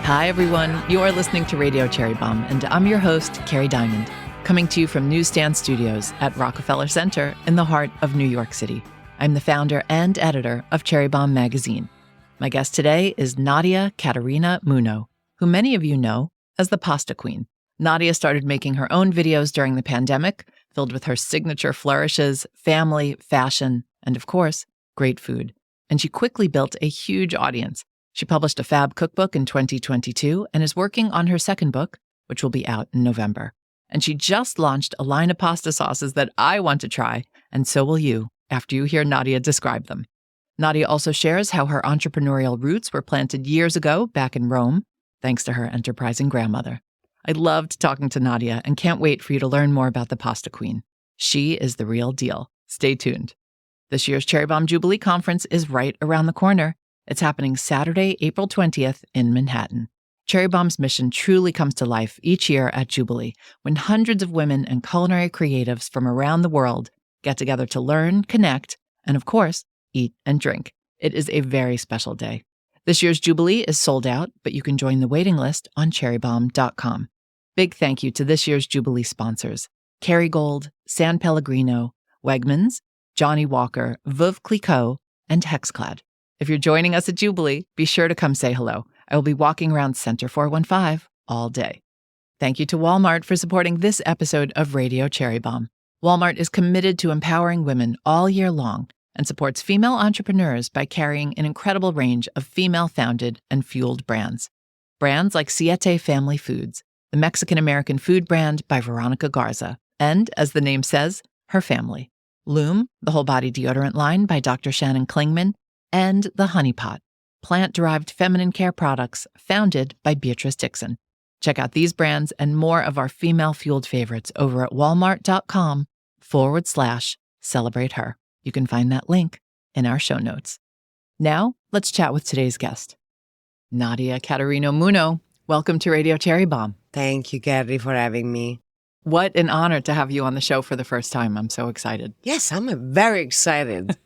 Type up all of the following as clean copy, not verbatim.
Hi, everyone. You are listening to Radio Cherry Bombe, and I'm your host, Kerry Diamond, coming to you from Newsstand Studios at Rockefeller Center in the heart of New York City. I'm the founder and editor of Cherry Bombe magazine. My guest today is Nadia Caterina Munno, who many of you know as the Pasta Queen. Nadia started making her own videos during the pandemic, filled with her signature flourishes, family, fashion, and of course, great food. And she quickly built a huge audience. She published a fab cookbook in 2022 and is working on her second book, which will be out in November. And she just launched a line of pasta sauces that I want to try, and so will you after you hear Nadia describe them. Nadia also shares how her entrepreneurial roots were planted years ago back in Rome, thanks to her enterprising grandmother. I loved talking to Nadia and can't wait for you to learn more about the Pasta Queen. She is the real deal. Stay tuned. This year's Cherry Bombe Jubilee Conference is right around the corner. It's happening Saturday, April 20th in Manhattan. Cherry Bombe's mission truly comes to life each year at Jubilee, when hundreds of women and culinary creatives from around the world get together to learn, connect, and of course, eat and drink. It is a very special day. This year's Jubilee is sold out, but you can join the waiting list on cherrybombe.com. Big thank you to this year's Jubilee sponsors: Kerrygold, San Pellegrino, Wegmans, Johnny Walker, Veuve Clicquot, and Hexclad. If you're joining us at Jubilee, be sure to come say hello. I will be walking around Center 415 all day. Thank you to Walmart for supporting this episode of Radio Cherry Bombe. Walmart is committed to empowering women all year long and supports female entrepreneurs by carrying an incredible range of female-founded and fueled brands. Brands like Siete Family Foods, the Mexican-American food brand by Veronica Garza, and, as the name says, her family. Loom, the whole-body deodorant line by Dr. Shannon Klingman, and The Honey Pot, plant-derived feminine care products founded by Beatrice Dixon. Check out these brands and more of our female-fueled favorites over at walmart.com/celebrate her. You can find that link in our show notes. Now, let's chat with today's guest. Nadia Caterina Munno, welcome to Radio Cherry Bombe. Thank you, Kerry, for having me. What an honor to have you on the show for the first time. I'm so excited. Yes, I'm very excited.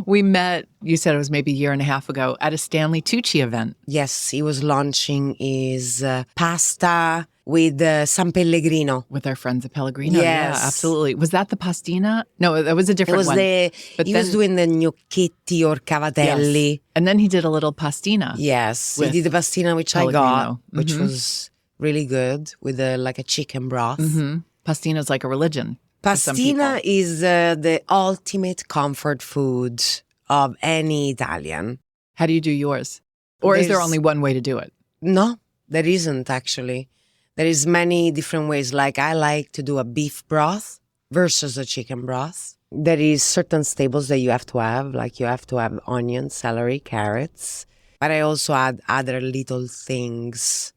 We met, you said it was maybe a year and a half ago, at a Stanley Tucci event. Yes, he was launching his pasta with San Pellegrino. With our friends at Pellegrino. Yes. Yeah, absolutely. Was that the pastina? No, that was a different one. He was doing the gnocchetti or cavatelli. Yes. And then he did a little pastina. Yes, he did the pastina, which Pellegrino. I got, which was really good, with like a chicken broth. Mm-hmm. Pastina is like a religion. Pastina is the ultimate comfort food of any Italian. How do you do yours? Or is there only one way to do it? No, there isn't actually. There is many different ways. Like I like to do a beef broth versus a chicken broth. There is certain staples that you have to have, like you have to have onions, celery, carrots. But I also add other little things,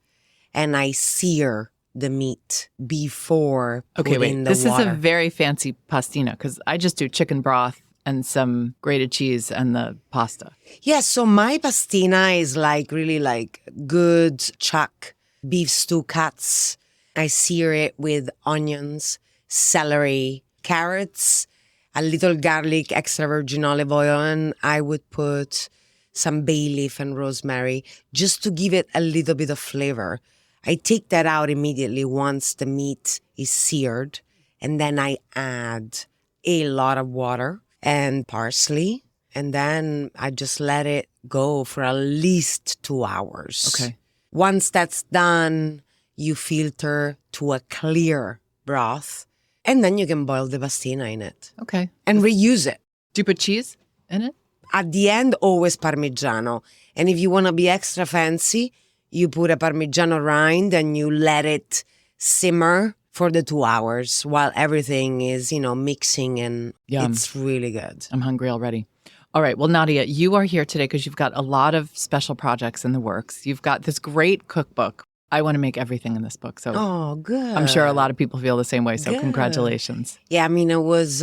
and I sear the meat before putting the water. This is a very fancy pastina because I just do chicken broth and some grated cheese and the pasta. Yes, so my pastina is really good chuck beef stew cuts. I sear it with onions, celery, carrots, a little garlic, extra virgin olive oil, and I would put some bay leaf and rosemary just to give it a little bit of flavor. I take that out immediately once the meat is seared, and then I add a lot of water and parsley, and then I just let it go for at least 2 hours. Okay. Once that's done, you filter to a clear broth, and then you can boil the pastina in it. Okay. And reuse it. Do you put cheese in it? At the end, always Parmigiano. And if you want to be extra fancy, you put a Parmigiano rind and you let it simmer for the 2 hours while everything is, mixing, and Yum. It's really good. I'm hungry already. All right. Well, Nadia, you are here today because you've got a lot of special projects in the works. You've got this great cookbook. I want to make everything in this book. So oh, good. I'm sure a lot of people feel the same way. So good. Congratulations. Yeah, it was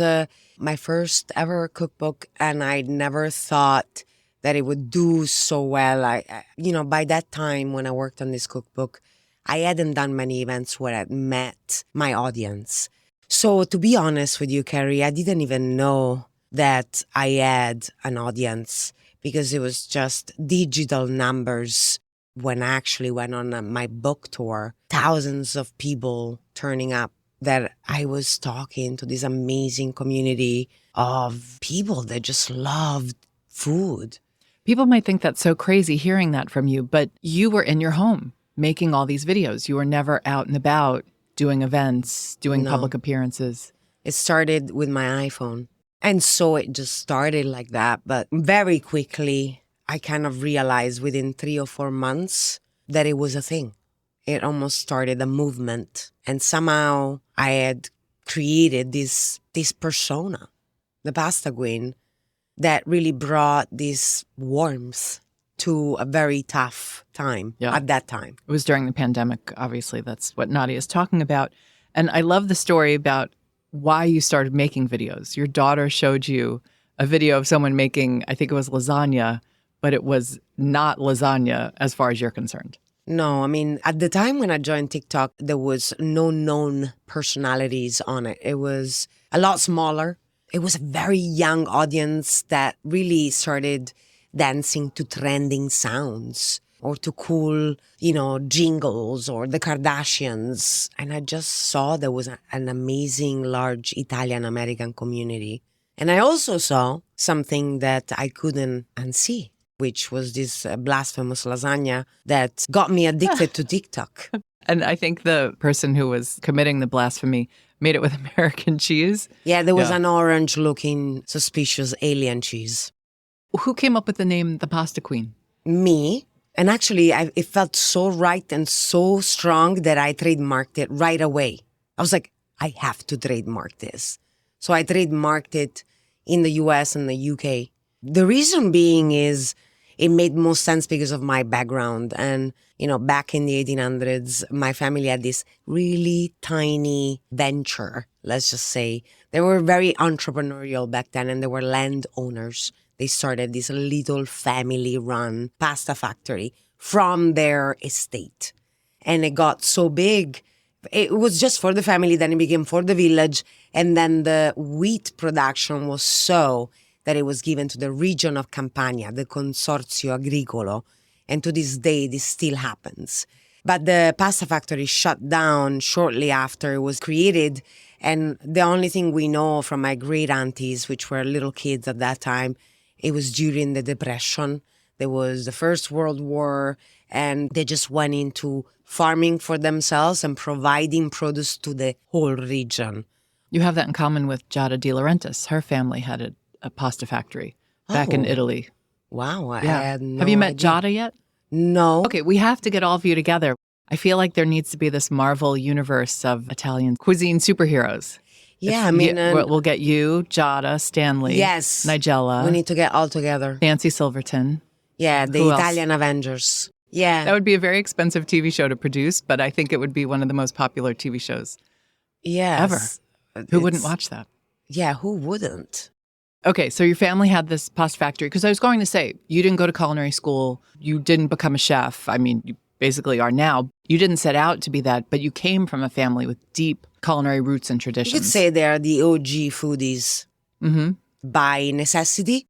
my first ever cookbook, and I never thought that it would do so well. By that time when I worked on this cookbook, I hadn't done many events where I'd met my audience. So to be honest with you, Kerry, I didn't even know that I had an audience because it was just digital numbers when I actually went on my book tour, thousands of people turning up, that I was talking to this amazing community of people that just loved food. People might think that's so crazy hearing that from you, but you were in your home making all these videos. You were never out and about doing events, doing public appearances. It started with my iPhone. And so it just started like that. But very quickly, I kind of realized within 3 or 4 months that it was a thing. It almost started a movement. And somehow I had created this persona, the pasta queen, that really brought this warmth to a very tough time at that time. It was during the pandemic, obviously. That's what Nadia is talking about. And I love the story about why you started making videos. Your daughter showed you a video of someone making, I think it was lasagna, but it was not lasagna as far as you're concerned. No, I mean, at the time when I joined TikTok, there was no known personalities on it. It was a lot smaller. It was a very young audience that really started dancing to trending sounds or to cool, jingles or the Kardashians. And I just saw there was an amazing, large Italian-American community. And I also saw something that I couldn't unsee, which was this blasphemous lasagna that got me addicted to TikTok. And I think the person who was committing the blasphemy made it with American cheese. Yeah, there was an orange-looking, suspicious alien cheese. Who came up with the name The Pasta Queen? Me. And actually, it felt so right and so strong that I trademarked it right away. I was like, I have to trademark this. So I trademarked it in the US and the UK. The reason being is it made most sense because of my background. And, back in the 1800s, my family had this really tiny venture, let's just say. They were very entrepreneurial back then, and they were landowners. They started this little family-run pasta factory from their estate. And it got so big. It was just for the family, then it became for the village. And then the wheat production was so that it was given to the region of Campania, the Consorzio Agricolo. And to this day, this still happens. But the pasta factory shut down shortly after it was created. And the only thing we know from my great aunties, which were little kids at that time, it was during the Depression. There was the First World War, and they just went into farming for themselves and providing produce to the whole region. You have that in common with Giada De Laurentiis. Her family had a pasta factory back in Italy. Wow, I had no Have you met idea. Giada yet? No. Okay, we have to get all of you together. I feel like there needs to be this Marvel universe of Italian cuisine superheroes. Yeah, I mean... we'll get you, Giada, Stanley, yes, Nigella. We need to get all together. Nancy Silverton. Yeah, the Who Italian Avengers. Yeah. That would be a very expensive TV show to produce, but I think it would be one of the most popular TV shows ever. Who wouldn't watch that? Yeah, who wouldn't? Okay, so your family had this pasta factory. Because I was going to say, you didn't go to culinary school. You didn't become a chef. I mean, you basically are now. You didn't set out to be that, but you came from a family with deep culinary roots and traditions. You could say they are the OG foodies by necessity.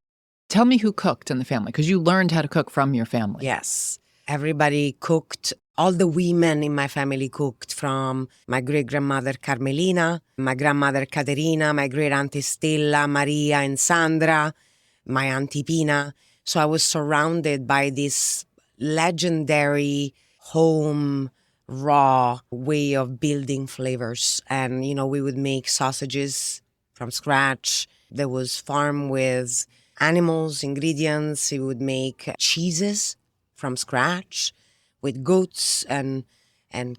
Tell me who cooked in the family, because you learned how to cook from your family. Yes. Everybody cooked. All the women in my family cooked, from my great-grandmother Carmelina, my grandmother Caterina, my great-auntie Stella, Maria, and Sandra, my auntie Pina. So I was surrounded by this legendary home, raw way of building flavors. And, we would make sausages from scratch. There was farm with animals, ingredients. We would make cheeses from scratch with goats and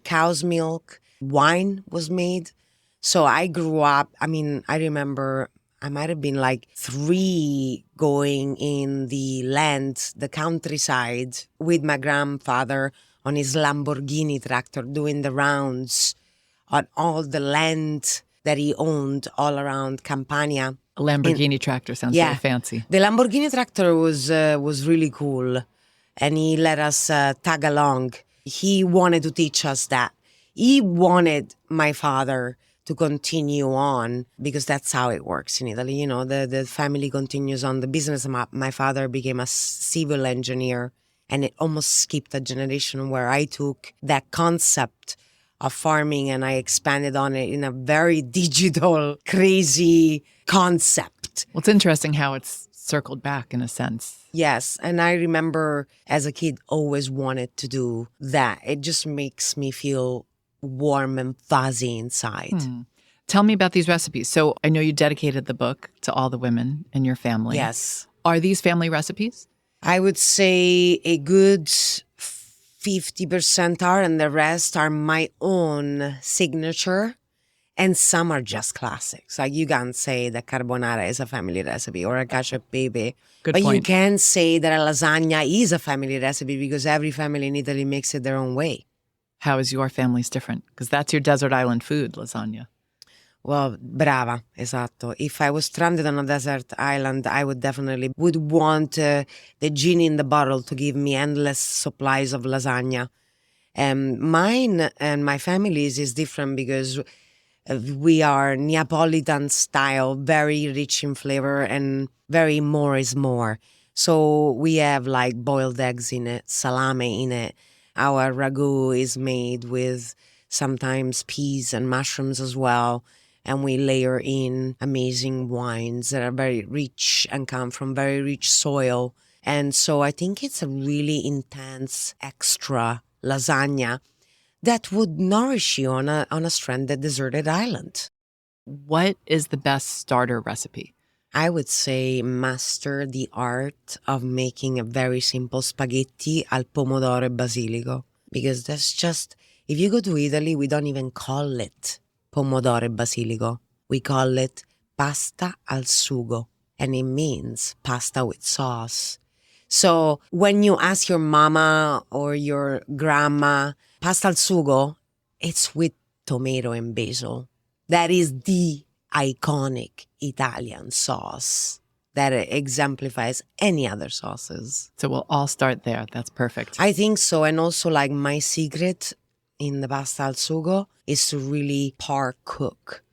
cow's milk. Wine was made. So I grew up, I remember I might have been like 3 going in the land, the countryside, with my grandfather on his Lamborghini tractor doing the rounds on all the land that he owned all around Campania. A Lamborghini tractor sounds very fancy. The Lamborghini tractor was really cool, and he let us tag along. He wanted to teach us that. He wanted my father to continue on, because that's how it works in Italy. The family continues on the business. My father became a civil engineer, And it almost skipped a generation where I took that concept of farming and I expanded on it in a very digital, crazy concept. Well, it's interesting how it's circled back in a sense. Yes. And I remember as a kid always wanted to do that. It just makes me feel warm and fuzzy inside. Tell me about these recipes. So I know you dedicated the book to all the women in your family. Yes. Are these family recipes? I would say a good 50% are, and the rest are my own signature. And some are just classics. Like you can't say that carbonara is a family recipe or a cacio e pepe. Good But point. you can say that a lasagna is a family recipe because every family in Italy makes it their own way. How is your family's different? Because that's your desert island food, lasagna. Well, brava, esatto. If I was stranded on a desert island, I would definitely want the genie in the bottle to give me endless supplies of lasagna. Mine and my family's is different because we are Neapolitan style, very rich in flavor and very more is more. So we have like boiled eggs in it, salami in it. Our ragu is made with sometimes peas and mushrooms as well. And we layer in amazing wines that are very rich and come from very rich soil. And so I think it's a really intense, extra lasagna that would nourish you on a stranded, deserted island. What is the best starter recipe? I would say master the art of making a very simple spaghetti al pomodoro e basilico. Because that's just, if you go to Italy, we don't even call it pomodoro e basilico. We call it pasta al sugo. And it means pasta with sauce. So when you ask your mama or your grandma, pasta al sugo, it's with tomato and basil. That is the iconic Italian sauce that exemplifies any other sauces. So we'll all start there. That's perfect. I think so. And also like my secret in the pasta al sugo is to really par cook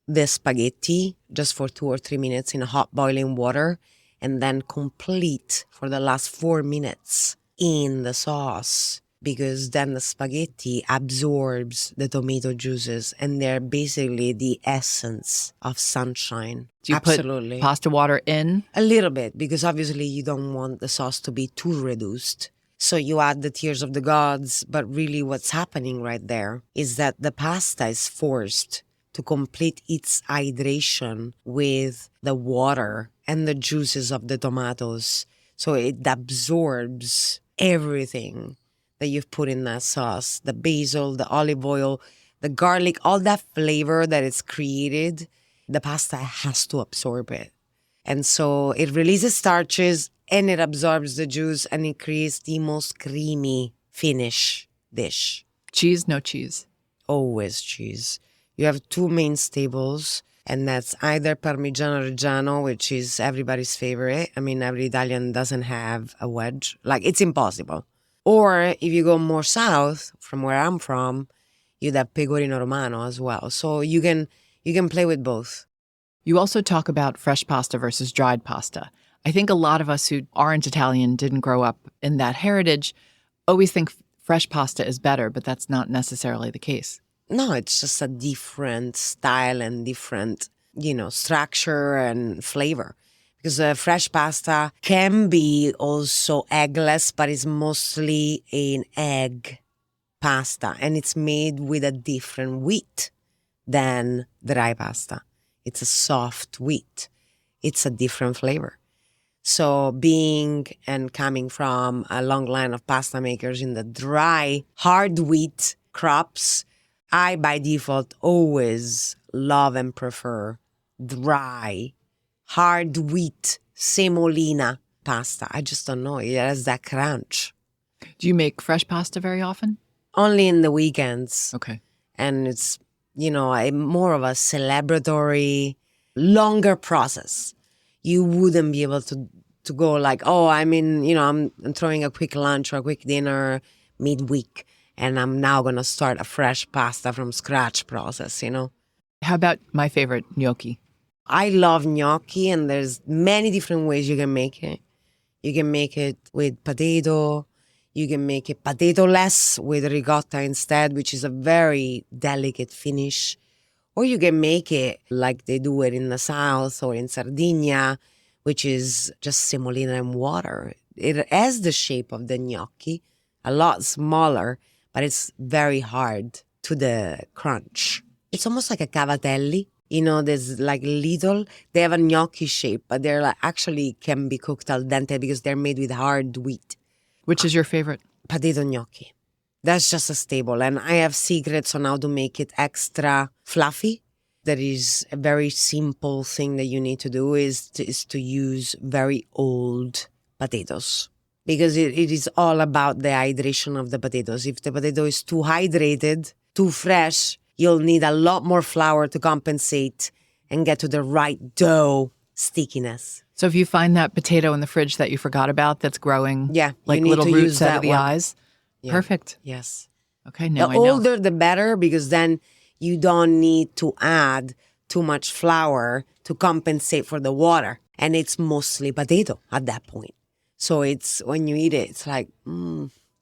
the spaghetti just for 2 or 3 minutes in hot boiling water and then complete for the last 4 minutes in the sauce. Because then the spaghetti absorbs the tomato juices and they're basically the essence of sunshine. Do you Absolutely. put pasta water in? A little bit, because obviously you don't want the sauce to be too reduced. So you add the tears of the gods, but really what's happening right there is that the pasta is forced to complete its hydration with the water and the juices of the tomatoes. So it absorbs everything that you've put in that sauce, the basil, the olive oil, the garlic, all that flavor that is created, the pasta has to absorb it. And so it releases starches and it absorbs the juice and it creates the most creamy finish dish. Cheese, no cheese? Always cheese. You have 2 main staples, and that's either Parmigiano Reggiano, which is everybody's favorite. I mean, every Italian doesn't have a wedge. Like, it's impossible. Or if you go more south, from where I'm from, you'd have Pecorino Romano as well. So you can play with both. You also talk about fresh pasta versus dried pasta. I think a lot of us who aren't Italian, didn't grow up in that heritage, always think fresh pasta is better, but that's not necessarily the case. No, it's just a different style and different, structure and flavor. Because fresh pasta can be also eggless, but it's mostly an egg pasta. And it's made with a different wheat than dry pasta. It's a soft wheat. It's a different flavor. So being and coming from a long line of pasta makers in the dry, hard wheat crops, I, by default, always love and prefer dry, hard wheat semolina pasta. I just don't know. It has that crunch. Do you make fresh pasta very often? Only in the weekends. Okay. And it's, more of a celebratory, longer process. You wouldn't be able to go like, I'm throwing a quick lunch or a quick dinner midweek, and I'm now going to start a fresh pasta from scratch process, How about my favorite, gnocchi? I love gnocchi, and there's many different ways you can make it. You can make it with potato. You can make it potato-less with ricotta instead, which is a very delicate finish. Or you can make it like they do it in the South or in Sardinia, which is just semolina and water. It has the shape of the gnocchi, a lot smaller, but it's very hard to the crunch. It's almost like a cavatelli. There's like they have a gnocchi shape, but they're like actually can be cooked al dente because they're made with hard wheat. Which is your favorite? Potato gnocchi. That's just a staple. And I have secrets on how to make it extra fluffy. That is a very simple thing that you need to do is to use very old potatoes. Because it is all about the hydration of the potatoes. If the potato is too hydrated, too fresh, you'll need a lot more flour to compensate and get to the right dough stickiness. So if you find that potato in the fridge that you forgot about that's growing like little roots out of the eyes, perfect. Yes. Okay, now the I know. older the better, because then you don't need to add too much flour to compensate for the water. And it's mostly potato at that point. So it's when you eat it, it's like,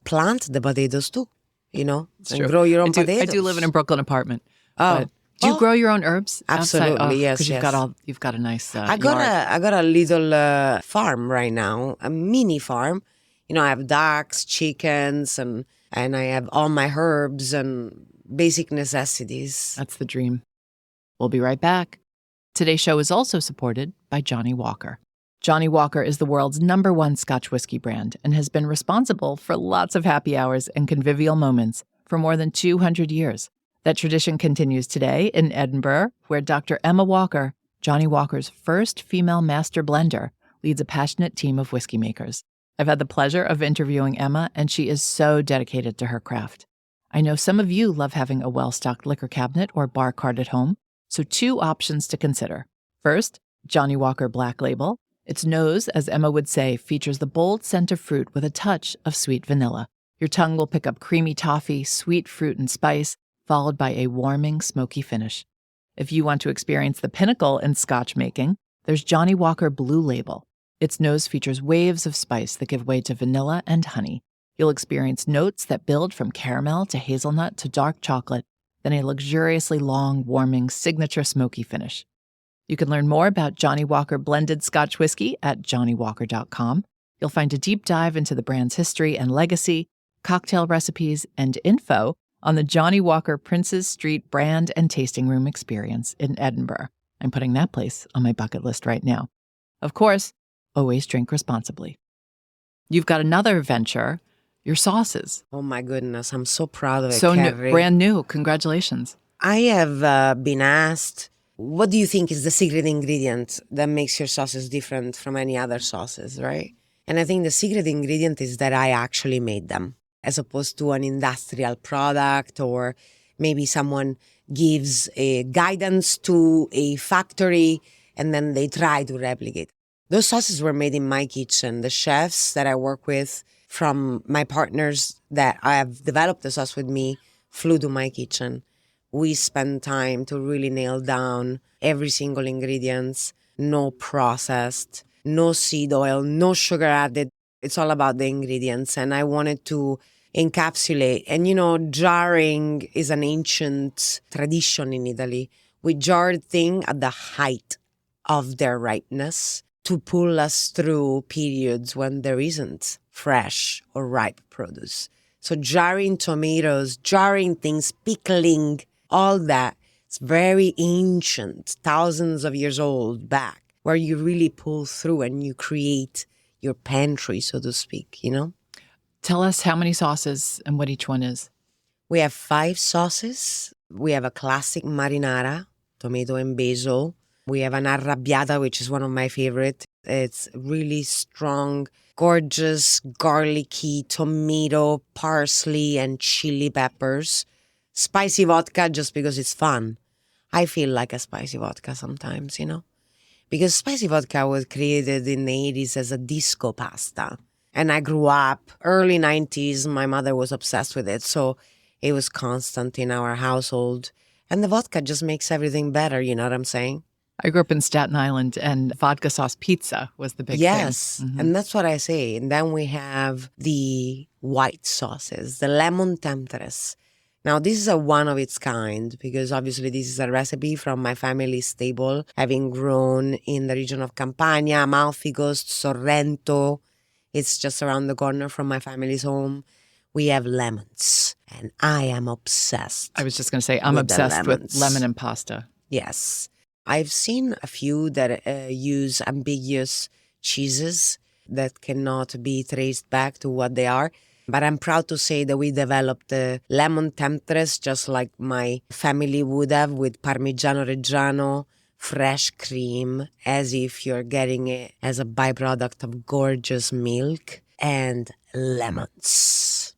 plant the potatoes too, and true. grow your own potatoes. I do live in a Brooklyn apartment. Oh. Do you grow your own herbs? Absolutely, outside? yes. Because you've got a nice I got a little farm right now, a mini farm. I have ducks, chickens, and I have all my herbs and basic necessities. That's the dream. We'll be right back. Today's show is also supported by Johnnie Walker. Johnnie Walker is the world's #1 Scotch whiskey brand and has been responsible for lots of happy hours and convivial moments for more than 200 years. That tradition continues today in Edinburgh, where Dr. Emma Walker, Johnnie Walker's first female master blender, leads a passionate team of whiskey makers. I've had the pleasure of interviewing Emma, and she is so dedicated to her craft. I know some of you love having a well-stocked liquor cabinet or bar cart at home, so 2 options to consider. First, Johnnie Walker Black Label. Its nose, as Emma would say, features the bold scent of fruit with a touch of sweet vanilla. Your tongue will pick up creamy toffee, sweet fruit and spice, followed by a warming, smoky finish. If you want to experience the pinnacle in Scotch making, there's Johnnie Walker Blue Label. Its nose features waves of spice that give way to vanilla and honey. You'll experience notes that build from caramel to hazelnut to dark chocolate, then a luxuriously long, warming, signature smoky finish. You can learn more about Johnnie Walker blended Scotch whiskey at johnniewalker.com. You'll find a deep dive into the brand's history and legacy, cocktail recipes, and info on the Johnnie Walker Princes Street brand and tasting room experience in Edinburgh. I'm putting that place on my bucket list right now. Of course, always drink responsibly. You've got another venture, your sauces. Oh my goodness, I'm so proud of it, So Kerry. brand new. Congratulations. I have been asked, what do you think is the secret ingredient that makes your sauces different from any other sauces, right? And I think the secret ingredient is that I actually made them, as opposed to an industrial product, or maybe someone gives a guidance to a factory and then they try to replicate. Those sauces were made in my kitchen. The chefs that I work with from my partners that I have developed the sauce with me flew to my kitchen. We spend time to really nail down every single ingredient, no processed, no seed oil, no sugar added. It's all about the ingredients. And I wanted to encapsulate. And, jarring is an ancient tradition in Italy. We jar things at the height of their ripeness to pull us through periods when there isn't fresh or ripe produce. So jarring tomatoes, jarring things, pickling, all that, it's very ancient, thousands of years old back, where you really pull through and you create your pantry, so to speak, Tell us how many sauces and what each one is. We have 5 sauces. We have a classic marinara, tomato and basil. We have an arrabbiata, which is one of my favorite. It's really strong, gorgeous, garlicky tomato, parsley, and chili peppers. Spicy vodka just because it's fun. I feel like a spicy vodka sometimes, because spicy vodka was created in the 80s as a disco pasta. And I grew up, early 90s, my mother was obsessed with it. So it was constant in our household. And the vodka just makes everything better, you know what I'm saying? I grew up in Staten Island, and vodka sauce pizza was the big thing. Yes, and that's what I say. And then we have the white sauces, the lemon temptress. Now, this is a one of its kind because obviously this is a recipe from my family's stable, having grown in the region of Campania, Amalfi Coast, Sorrento. It's just around the corner from my family's home. We have lemons, and I am obsessed. I was just going to say, I'm with the obsessed with lemons. lemon and pasta. Yes. I've seen a few that use ambiguous cheeses that cannot be traced back to what they are. But I'm proud to say that we developed the lemon temptress just like my family would have, with Parmigiano Reggiano, fresh cream, as if you're getting it as a byproduct of gorgeous milk, and lemons.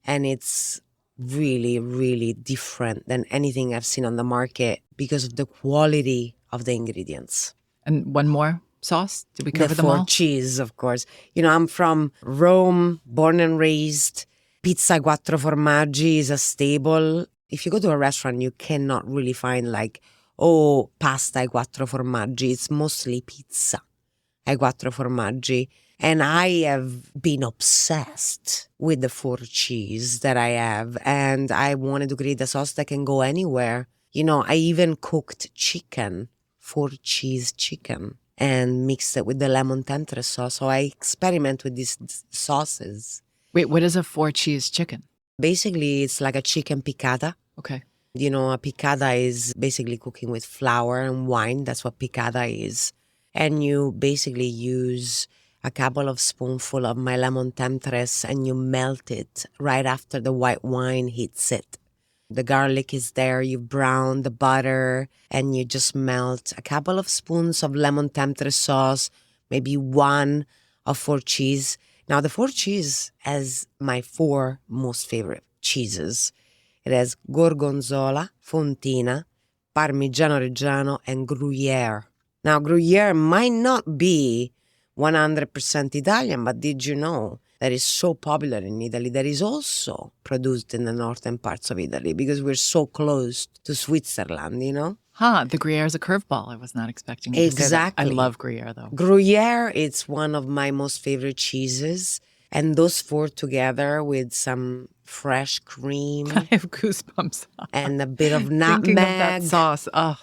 And it's really, really different than anything I've seen on the market because of the quality of the ingredients. And one more sauce? Did we cover The them all? four cheese, of course. You know, I'm from Rome, born and raised. Pizza quattro formaggi is a staple. If you go to a restaurant, you cannot really find like, oh, pasta ai quattro formaggi. It's mostly pizza ai quattro formaggi. And I have been obsessed with the four cheese that I have. And I wanted to create a sauce that can go anywhere. You know, I even cooked chicken, four cheese chicken, and mixed it with the lemon temptress sauce. So I experiment with these sauces. Wait, what is a four cheese chicken? Basically, it's like a chicken piccata. Okay. You know, a piccata is basically cooking with flour and wine. That's what piccata is. And you basically use a couple of spoonfuls of my lemon temptress and you melt it right after the white wine hits it. The garlic is there, you brown the butter, and you just melt a couple of spoons of lemon temptress sauce, maybe one of four cheese. Now, the four cheese has my four most favorite cheeses. It has Gorgonzola, Fontina, Parmigiano Reggiano, and Gruyere. Now, Gruyere might not be 100% Italian, but did you know that is so popular in Italy that is also produced in the northern parts of Italy because we're so close to Switzerland, you know? The Gruyere is a curveball. I was not expecting you to say that. Exactly. I love Gruyere, though. Gruyere, it's one of my most favorite cheeses. And those four together with some fresh cream I have goosebumps. and a bit of Thinking of that nutmeg. sauce. Oh,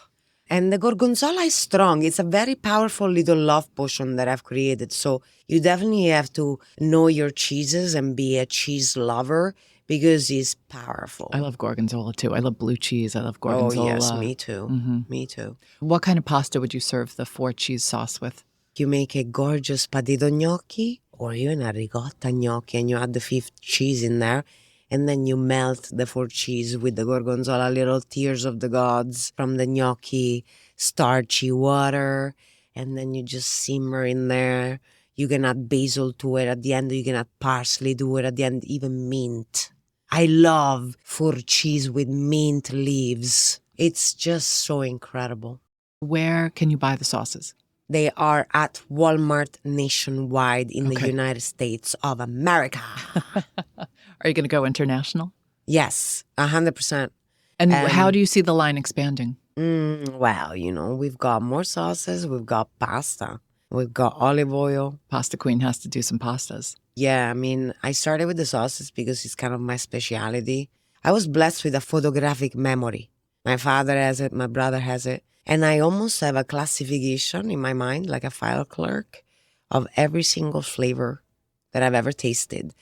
And the gorgonzola is strong. It's a very powerful little love potion that I've created. So you definitely have to know your cheeses and be a cheese lover because it's powerful. I love gorgonzola, too. I love blue cheese. I love gorgonzola. Oh, yes, me too. Mm-hmm. Me too. What kind of pasta would you serve the four cheese sauce with? You make a gorgeous patito gnocchi or even a ricotta gnocchi and you add the fifth cheese in there. And then you melt the four cheese with the gorgonzola, little tears of the gods from the gnocchi, starchy water. And then you just simmer in there. You can add basil to it at the end. You can add parsley to it at the end, even mint. I love four cheese with mint leaves. It's just so incredible. Where can you buy the sauces? They are at Walmart nationwide in the Okay. United States of America. Are you going to go international? Yes, 100%. And how do you see the line expanding? Well, you know, we've got more sauces. We've got pasta. We've got olive oil. Pasta Queen has to do some pastas. Yeah, I mean, I started with the sauces because it's kind of my specialty. I was blessed with a photographic memory. My father has it. My brother has it. And I almost have a classification in my mind, like a file clerk, of every single flavor that I've ever tasted.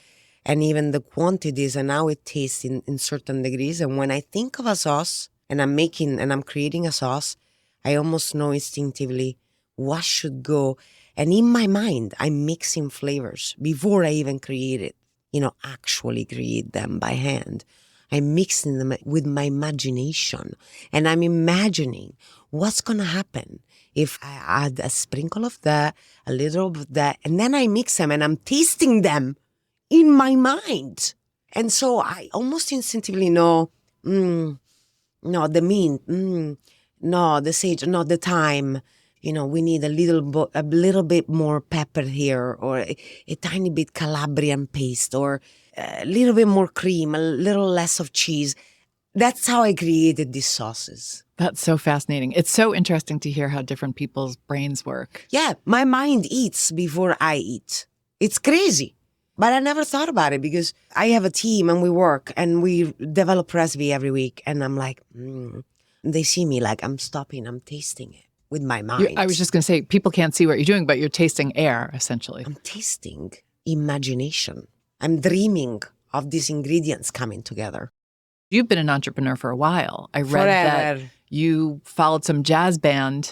And even the quantities and how it tastes in certain degrees. And when I think of a sauce and I'm creating a sauce, I almost know instinctively what should go. And in my mind, I'm mixing flavors before I even create it, actually create them by hand. I'm mixing them with my imagination. And I'm imagining what's going to happen if I add a sprinkle of that, a little of that, and then I mix them and I'm tasting them in my mind. And so I almost instinctively know, no, the mint, no, the sage, no, the thyme. We need a little bit more pepper here, or a tiny bit Calabrian paste, or a little bit more cream, a little less of cheese. That's how I created these sauces. That's so fascinating. It's so interesting to hear how different people's brains work. Yeah, my mind eats before I eat. It's crazy. But I never thought about it because I have a team and we work and we develop recipe every week. And I'm like, they see me like I'm stopping, I'm tasting it with my mind. I was just going to say, people can't see what you're doing, but you're tasting air, essentially. I'm tasting imagination. I'm dreaming of these ingredients coming together. You've been an entrepreneur for a while. I read that you followed some jazz band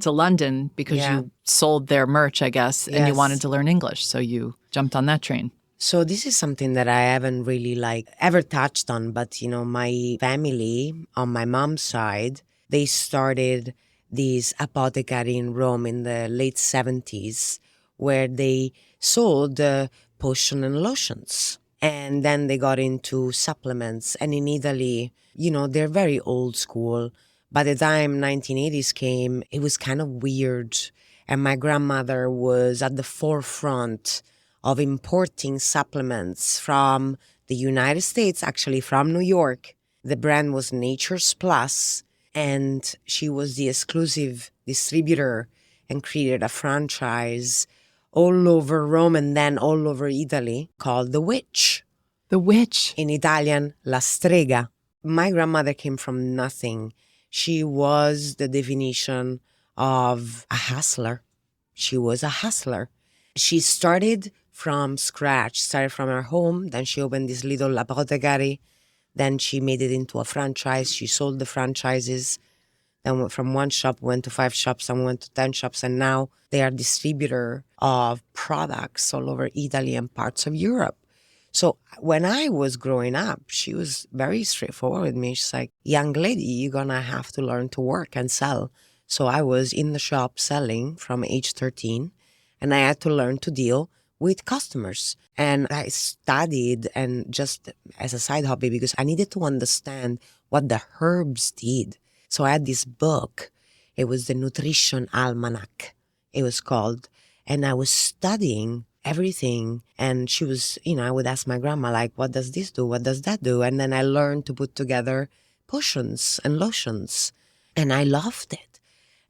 to London because you sold their merch, I guess, and you wanted to learn English. So you jumped on that train. So this is something that I haven't really ever touched on. But, my family on my mom's side, they started this apothecary in Rome in the late 70s where they sold potion and lotions. And then they got into supplements. And in Italy, they're very old school. By the time 1980s came, it was kind of weird. And my grandmother was at the forefront of importing supplements from the United States, actually from New York. The brand was Nature's Plus, and she was the exclusive distributor and created a franchise all over Rome and then all over Italy called The Witch. The Witch. In Italian, La Strega. My grandmother came from nothing. She was the definition of a hustler. She was a hustler. She started from scratch, started from her home. Then she opened this little apothecary. Then she made it into a franchise. She sold the franchises. Then from one shop, went to 5 shops, and went to 10 shops. And now they are distributor of products all over Italy and parts of Europe. So when I was growing up, she was very straightforward with me. She's like, young lady, you're going to have to learn to work and sell. So I was in the shop selling from age 13, and I had to learn to deal with customers. And I studied, and just as a side hobby, because I needed to understand what the herbs did. So I had this book. It was the Nutrition Almanac, it was called. And I was studying everything. And she was, I would ask my grandma, like, what does this do? What does that do? And then I learned to put together potions and lotions. And I loved it.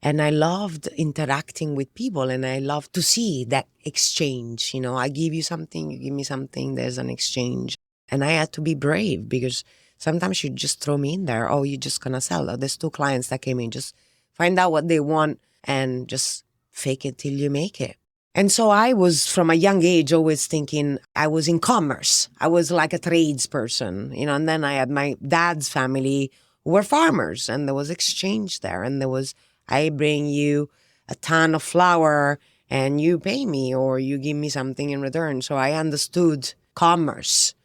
And I loved interacting with people. And I loved to see that exchange. I give you something, you give me something, there's an exchange. And I had to be brave because sometimes you just throw me in there. Oh, you're just going to sell. Oh, there's 2 clients that came in. Just find out what they want and just fake it till you make it. And so I was, from a young age, always thinking I was in commerce. I was like a tradesperson, and then I had my dad's family who were farmers, and there was exchange there. And there was, I bring you a ton of flour and you pay me or you give me something in return. So I understood commerce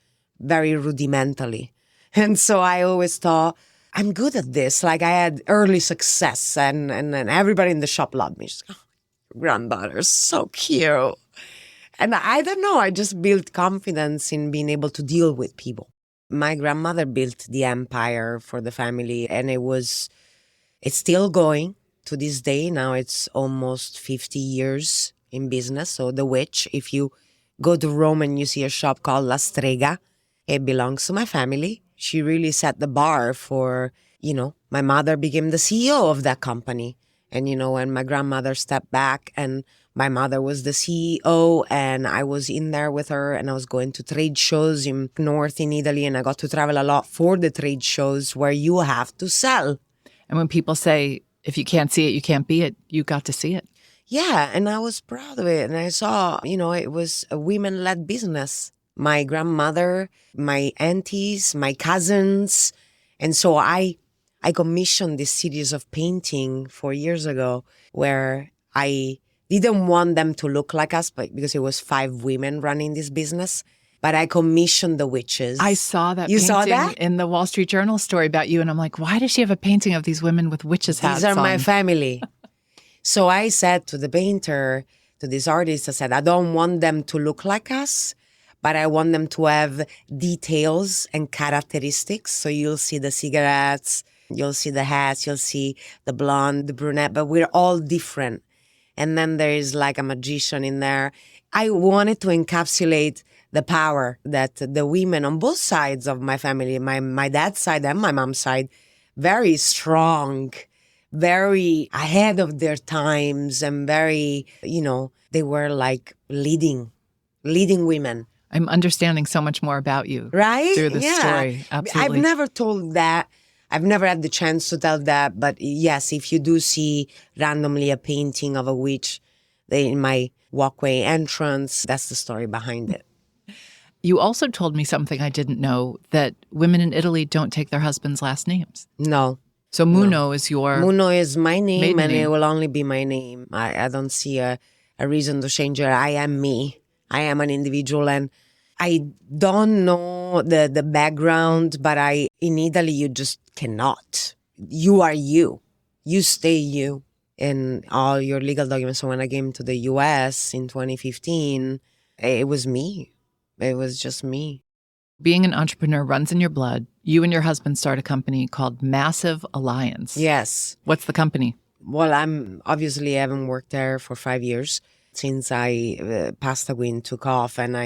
very rudimentally. And so I always thought, I'm good at this. Like I had early success and everybody in the shop loved me. She's like, oh, granddaughter's so cute. And I don't know, I just built confidence in being able to deal with people. My grandmother built the empire for the family, and it's still going to this day. Now it's almost 50 years in business. So The Witch, if you go to Rome and you see a shop called La Strega, it belongs to my family. She really set the bar for, my mother became the CEO of that company. And, when my grandmother stepped back and my mother was the CEO, and I was in there with her, and I was going to trade shows in North in Italy, and I got to travel a lot for the trade shows where you have to sell. And when people say, if you can't see it, you can't be it, you got to see it. Yeah, and I was proud of it. And I saw, it was a women-led business. My grandmother, my aunties, my cousins. And so I commissioned this series of painting 4 years ago where I didn't want them to look like us, but because it was 5 women running this business. But I commissioned the witches. I saw that you painting saw that? In the Wall Street Journal story about you. And I'm like, why does she have a painting of these women with witches' hats on? These are my family. So I said to the painter, to this artist, I said, I don't want them to look like us, but I want them to have details and characteristics. So you'll see the cigarettes, you'll see the hats, you'll see the blonde, the brunette, but we're all different. And then there is like a magician in there. I wanted to encapsulate the power that the women on both sides of my family, my dad's side and my mom's side, very strong, very ahead of their times, and very, they were like leading women. I'm understanding so much more about you Right? through this story. Absolutely. I've never told that. I've never had the chance to tell that. But yes, if you do see randomly a painting of a witch in my walkway entrance, that's the story behind it. You also told me something I didn't know, that women in Italy don't take their husbands' last names. No. So Munno is your... Munno is my name, and name. it will only be my name. I don't see a reason to change it. I am me. I am an individual, and I don't know the background, but in Italy, you just cannot. You are you. You stay you in all your legal documents. So when I came to the US in 2015, it was me. It was just me. Being an entrepreneur runs in your blood. You and your husband start a company called Massive Alliance. Yes. What's the company? Well, I haven't worked there for 5 years since Pasta Queen took off, and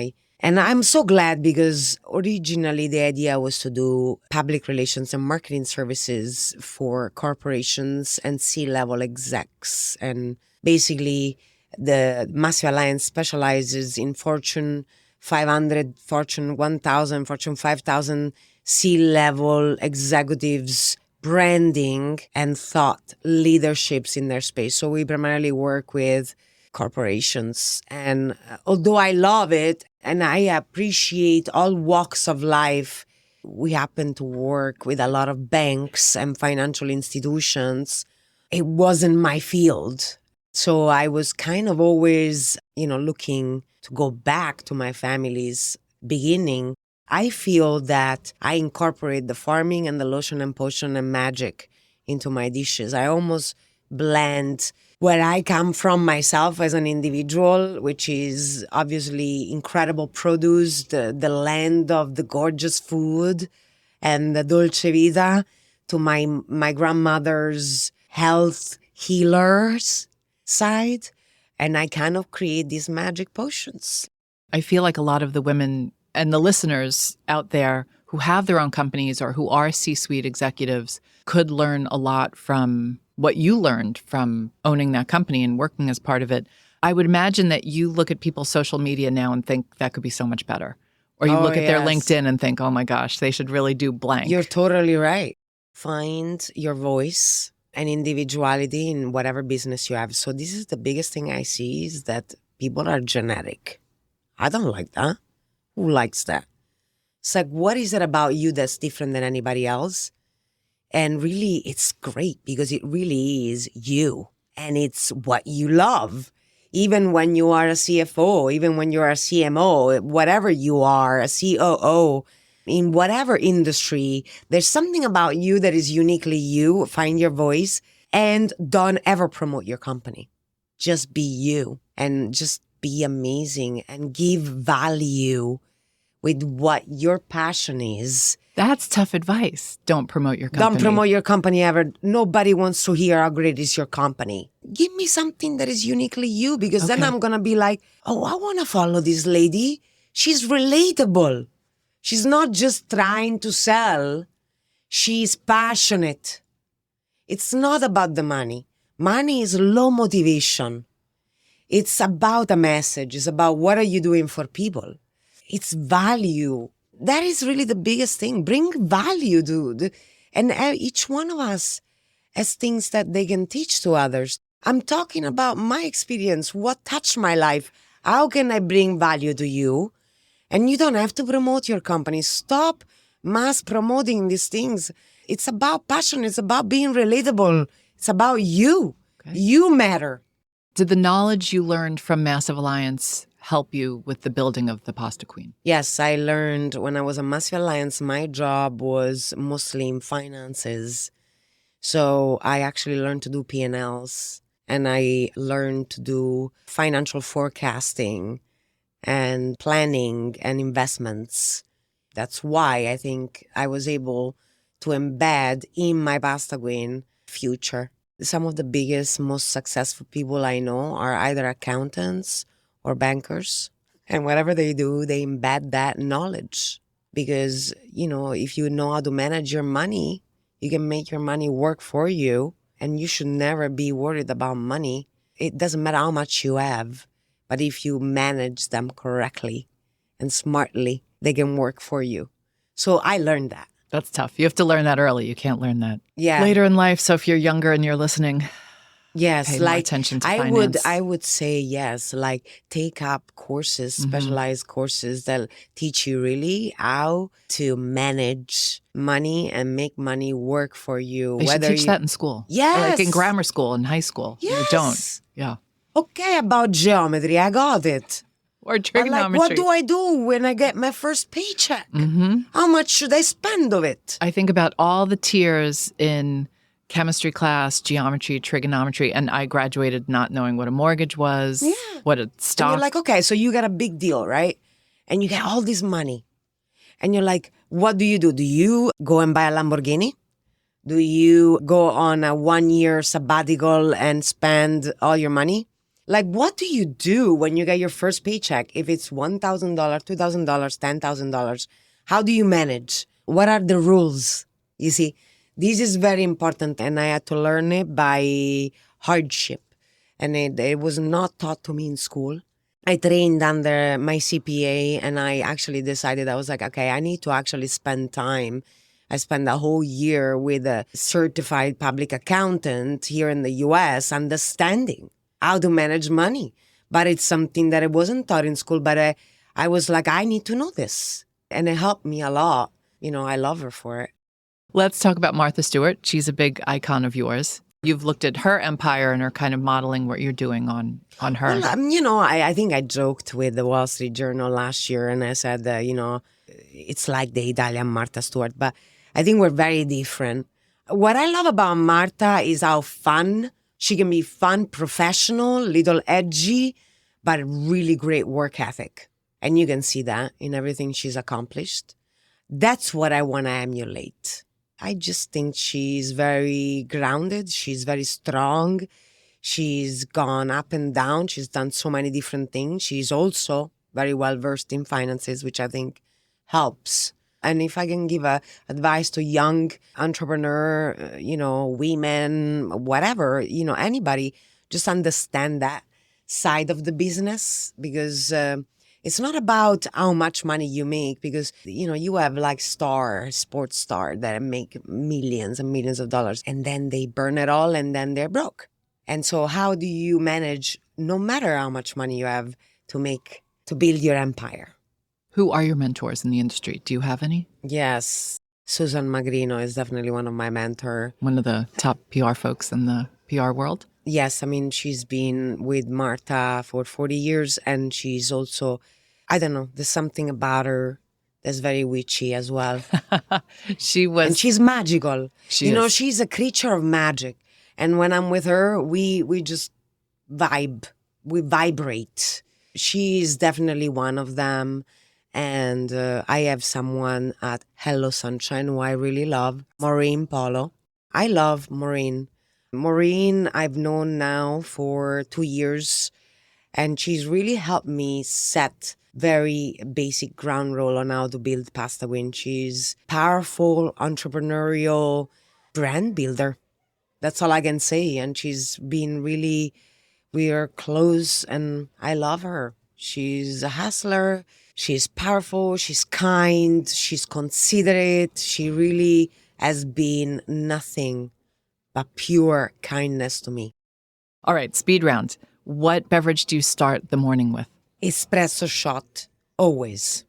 I'm so glad, because originally the idea was to do public relations and marketing services for corporations and C-level execs, and basically the Massive Alliance specializes in Fortune 500, Fortune 1000, Fortune 5000 C-level executives, branding and thought leaderships in their space. So we primarily work with corporations. And although I love it and I appreciate all walks of life, we happen to work with a lot of banks and financial institutions. It wasn't my field. So I was kind of always, looking to go back to my family's beginning. I feel that I incorporate the farming and the lotion and potion and magic into my dishes. I almost blend where I come from myself as an individual, which is obviously incredible produce, the land of the gorgeous food and the dolce vita, to my grandmother's health healers side. And I kind of create these magic potions. I feel like a lot of the women and the listeners out there who have their own companies or who are C-suite executives could learn a lot from what you learned from owning that company and working as part of it. I would imagine that you look at people's social media now and think that could be so much better. Or you look at their LinkedIn and think, oh my gosh, they should really do blank. You're totally right. Find your voice and individuality in whatever business you have. So this is the biggest thing I see, is that people are generic. I don't like that. Who likes that? It's like, what is it about you that's different than anybody else? And really, it's great because it really is you. And it's what you love. Even when you are a CFO, even when you're a CMO, whatever you are, a COO, in whatever industry, there's something about you that is uniquely you. Find your voice and don't ever promote your company. Just be you and just be amazing and give value with what your passion is. That's tough advice. Don't promote your company. Don't promote your company ever. Nobody wants to hear how great is your company. Give me something that is uniquely you, because then I'm going to be like, oh, I want to follow this lady. She's relatable. She's not just trying to sell. She's passionate. It's not about the money. Money is low motivation. It's about a message. It's about what are you doing for people. It's value. That is really the biggest thing. Bring value, dude. And each one of us has things that they can teach to others. I'm talking about my experience, what touched my life. How can I bring value to you? And you don't have to promote your company. Stop mass promoting these things. It's about passion. It's about being relatable. It's about you. Okay. You matter. Did the knowledge you learned from Massive Alliance help you with the building of the Pasta Queen? Yes, I learned when I was at Massive Alliance, my job was mostly in finances. So I actually learned to do P&Ls, and I learned to do financial forecasting and planning and investments. That's why I think I was able to embed in my Pasta Queen future. Some of the biggest, most successful people I know are either accountants or bankers. And whatever they do, they embed that knowledge. Because, if you know how to manage your money, you can make your money work for you. And you should never be worried about money. It doesn't matter how much you have. But if you manage them correctly and smartly, they can work for you. So I learned that. That's tough. You have to learn that early. You can't learn that Yeah. later in life. So if you're younger and you're listening, Yes, pay more like attention to I finance. would say yes, like take up courses, specialized courses that teach you really how to manage money and make money work for you. They should teach that in school. Yes. Or like in grammar school and high school. Yes. They don't. Yeah. Okay, about geometry, I got it. Or But trigonometry. like, what do I do when I get my first paycheck? How much should I spend of it? I think about all the tiers in chemistry class, trigonometry, and I graduated not knowing what a mortgage was, what a And stock. you're like, okay, so you got a big deal, right? And you get all this money. And you're like, what do? Do you go and buy a Lamborghini? Do you go on a 1-year sabbatical and spend all your money? Like, what do you do when you get your first paycheck? If it's $1,000, $2,000, $10,000, how do you manage? What are the rules? You see, this is very important, and I had to learn it by hardship. And it was not taught to me in school. I trained under my CPA, and I actually decided, I was like, okay, I need to actually spend time. I spent a whole year with a certified public accountant here in the US, understanding how to manage money. But it's something that I wasn't taught in school, but I was like, I need to know this. And it helped me a lot. You know, I love her for it. Let's talk about Martha Stewart. She's a big icon of yours. You've looked at her empire and are kind of modeling what you're doing on her. Well, you know, I think I joked with the Wall Street Journal last year, and I said, you know, it's like the Italian Martha Stewart, but I think we're very different. What I love about Martha is how fun. She can be fun, professional, little edgy, but really great work ethic. And you can see that in everything she's accomplished. That's what I want to emulate. I just think she's very grounded. She's very strong. She's gone up and down. She's done so many different things. She's also very well versed in finances, which I think helps. And if I can give advice to young entrepreneur, you know, women, whatever, you know, anybody, just understand that side of the business, because it's not about how much money you make, because, you know, you have like sports star that make millions and millions of dollars, and then they burn it all and then they're broke. And so how do you manage, no matter how much money you have, to build your empire? Who are your mentors in the industry? Do you have any? Yes. Susan Magrino is definitely one of my mentors. One of the top PR folks in the PR world? Yes. I mean, she's been with Martha for 40 years, and she's also, I don't know, there's something about her that's very witchy as well. She was. And she's magical. She you know, is. she's a creature of magic. And when I'm with her, we just vibe. We vibrate. She's definitely one of them. And I have someone at Hello Sunshine who I really love, Maureen Polo. I love Maureen. Maureen, I've known now for 2 years, and she's really helped me set very basic ground rule on how to build Pasta Win. She's powerful, entrepreneurial brand builder. That's all I can say. And she's been really, we are close, and I love her. She's a hustler. She's powerful, she's kind, she's considerate. She really has been nothing but pure kindness to me. All right, speed round. What beverage do you start the morning with? Espresso shot, always.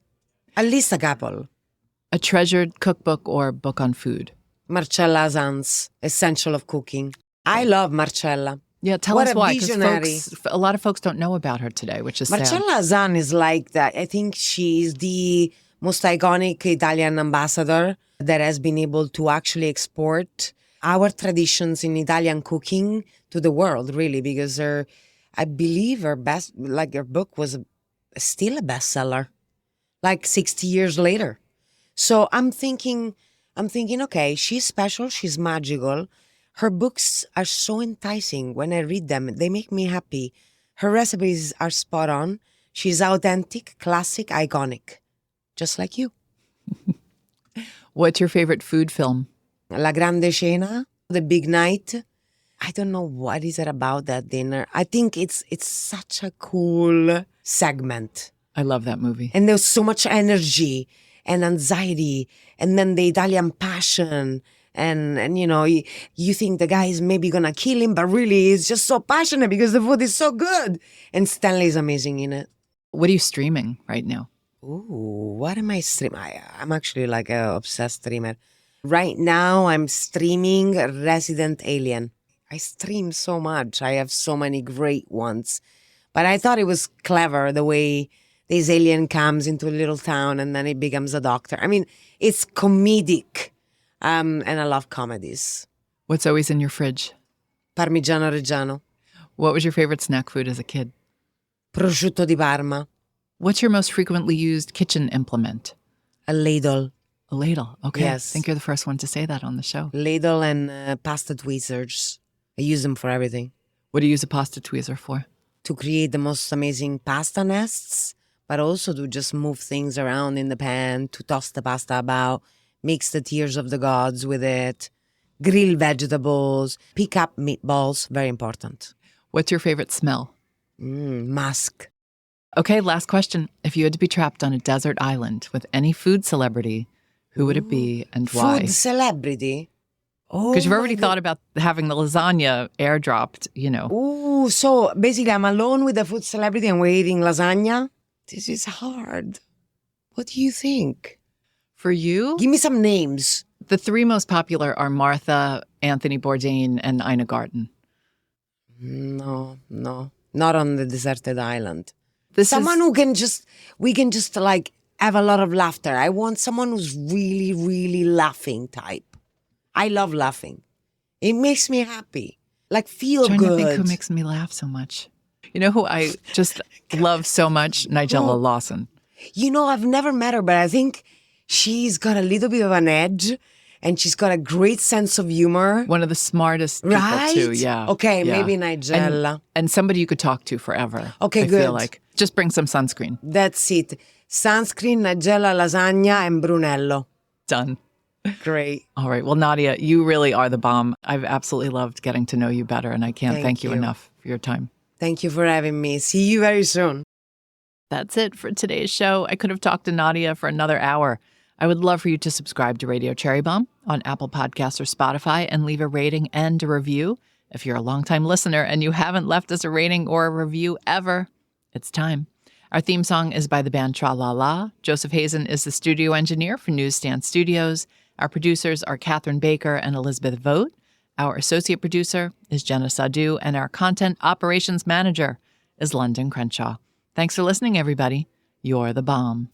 At least a couple. A treasured cookbook or book on food? Marcella Azan's Essential of Cooking. I love Marcella. Yeah, tell What us a why. visionary. Because a lot of folks don't know about her today, which is sad. Marcella Azan is like that. I think she's the most iconic Italian ambassador that has been able to actually export our traditions in Italian cooking to the world, really, because I believe her book was still a bestseller, like 60 years later. So I'm thinking, okay, she's special, she's magical. Her books are so enticing. When I read them, they make me happy. Her recipes are spot on. She's authentic, classic, iconic, just like you. What's your favorite food film? La Grande Cena, The Big Night. I don't know what is it about that dinner. I think it's such a cool segment. I love that movie. And there's so much energy and anxiety, and then the Italian passion. And you think the guy is maybe going to kill him, but really he's just so passionate because the food is so good. And Stanley's amazing in it. What are you streaming right now? Ooh, what am I streaming? I'm actually like an obsessed streamer. Right now, I'm streaming Resident Alien. I stream so much. I have so many great ones. But I thought it was clever the way this alien comes into a little town and then he becomes a doctor. I mean, it's comedic. And I love comedies. What's always in your fridge? Parmigiano Reggiano. What was your favorite snack food as a kid? Prosciutto di Parma. What's your most frequently used kitchen implement? A ladle. A ladle. Okay. Yes. I think you're the first one to say that on the show. Ladle and pasta tweezers. I use them for everything. What do you use a pasta tweezer for? To create the most amazing pasta nests, but also to just move things around in the pan, to toss the pasta about, mix the tears of the gods with it, grill vegetables, pick up meatballs, very important. What's your favorite smell? Musk. Okay, last question. If you had to be trapped on a desert island with any food celebrity, who would it be and why? Food celebrity? Because you've already thought about having the lasagna airdropped, Ooh, so basically I'm alone with a food celebrity and we're eating lasagna? This is hard. What do you think? For you? Give me some names. The three most popular are Martha, Anthony Bourdain, and Ina Garten. No. Not on the deserted island. Someone who we can just like have a lot of laughter. I want someone who's really, really laughing type. I love laughing. It makes me happy. Like feel trying good. To think who makes me laugh so much. You know who I just love so much? Nigella Lawson. I've never met her, but I think she's got a little bit of an edge and she's got a great sense of humor. One of the smartest people too, yeah. Okay, yeah. maybe Nigella. And somebody you could talk to forever. Okay, I good. feel like. Just bring some sunscreen. That's it. Sunscreen, Nigella, lasagna, and Brunello. Done. Great. All right. Well, Nadia, you really are the bomb. I've absolutely loved getting to know you better, and I can't thank you enough for your time. Thank you for having me. See you very soon. That's it for today's show. I could have talked to Nadia for another hour. I would love for you to subscribe to Radio Cherry Bombe on Apple Podcasts or Spotify and leave a rating and a review. If you're a longtime listener and you haven't left us a rating or a review ever, it's time. Our theme song is by the band Tra La La. Joseph Hazen is the studio engineer for Newsstand Studios. Our producers are Catherine Baker and Elizabeth Vogt. Our associate producer is Jenna Sadhu, and our content operations manager is Londyn Crenshaw. Thanks for listening, everybody. You're the bomb.